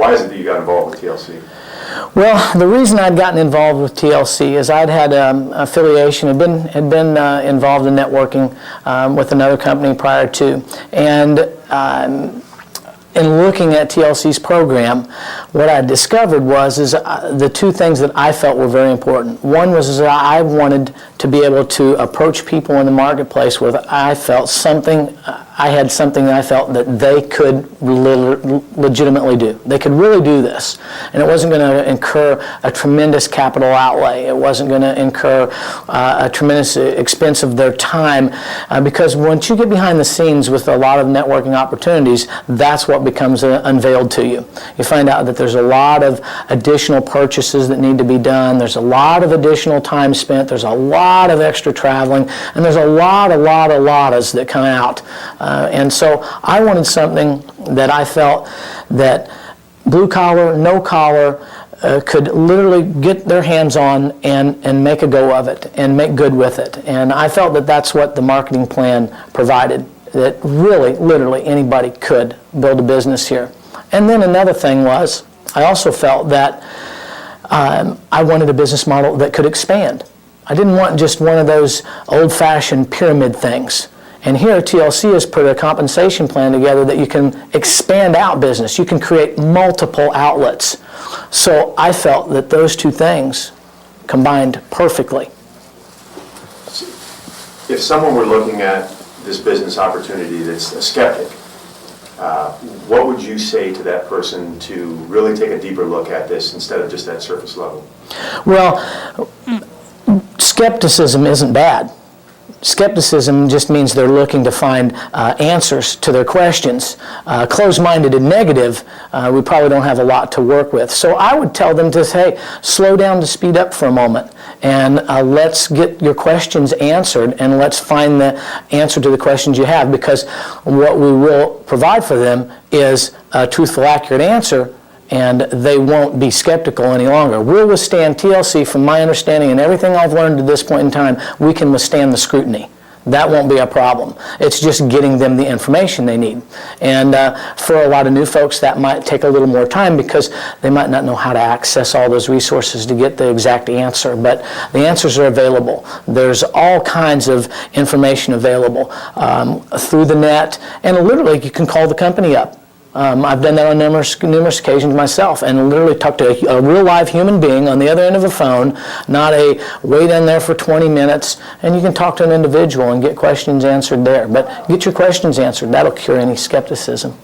Why is it that you got involved with TLC? Well, the reason I'd gotten involved with TLC is I'd had affiliation, had been involved in networking with another company prior to, and in looking at TLC's program, what I discovered was the two things that I felt were very important. One was that I wanted to be able to approach people in the marketplace with I had something that I felt that they could legitimately do. They could really do this. And it wasn't going to incur a tremendous capital outlay. It wasn't going to incur a tremendous expense of their time. Because once you get behind the scenes with a lot of networking opportunities, that's what becomes unveiled to you. You find out that there's a lot of additional purchases that need to be done. There's a lot of additional time spent. There's a lot of extra traveling. And there's a lot of that come out. And so I wanted something that I felt that blue collar, no collar, could literally get their hands on and make a go of it and make good with it. And I felt that that's what the marketing plan provided, that really, literally anybody could build a business here. And then another thing was, I also felt that I wanted a business model that could expand. I didn't want just one of those old-fashioned pyramid things. And here, TLC has put a compensation plan together that you can expand out business. You can create multiple outlets. So I felt that those two things combined perfectly. If someone were looking at this business opportunity that's a skeptic, what would you say to that person to really take a deeper look at this instead of just that surface level? Well, skepticism isn't bad. Skepticism just means they're looking to find answers to their questions. Closed-minded and negative, we probably don't have a lot to work with. So I would tell them to say, slow down to speed up for a moment, and let's get your questions answered, and let's find the answer to the questions you have, because what we will provide for them is a truthful, accurate answer, and they won't be skeptical any longer. We'll withstand TLC, from my understanding and everything I've learned to this point in time, we can withstand the scrutiny. That won't be a problem. It's just getting them the information they need. And for a lot of new folks, that might take a little more time because they might not know how to access all those resources to get the exact answer. But the answers are available. There's all kinds of information available through the net. And literally, you can call the company up. I've done that on numerous occasions myself, and literally talk to a real live human being on the other end of a phone, not a wait in there for 20 minutes, and you can talk to an individual and get questions answered there. But get your questions answered. That'll cure any skepticism.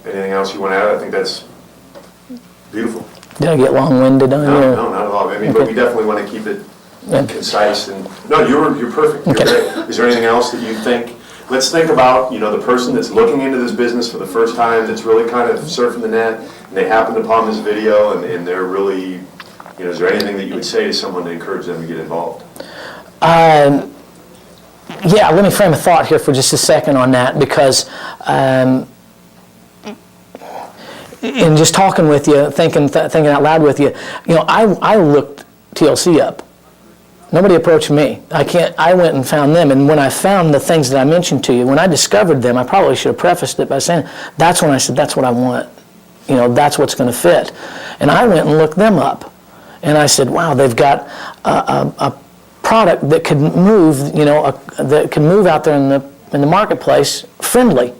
Anything else you want to add? I think that's beautiful. Did I get long-winded on you? No, not at all. I mean, Okay. but we definitely want to keep it concise. And no, you're perfect. You're great. Is there anything else that you think? Let's think about, the person that's looking into this business for the first time, that's really kind of surfing the net, and they happened upon this video, and they're really, is there anything that you would say to someone to encourage them to get involved? Yeah, let me frame a thought here for just a second on that, because in just talking with you, thinking out loud with you, I looked TLC up. Nobody approached me. I went and found them, and when I found the things that I mentioned to you, when I discovered them, I probably should have prefaced it by saying, that's when I said, that's what I want. That's what's going to fit. And I went and looked them up, and I said, wow, they've got a product that could move, that can move out there in the marketplace friendly.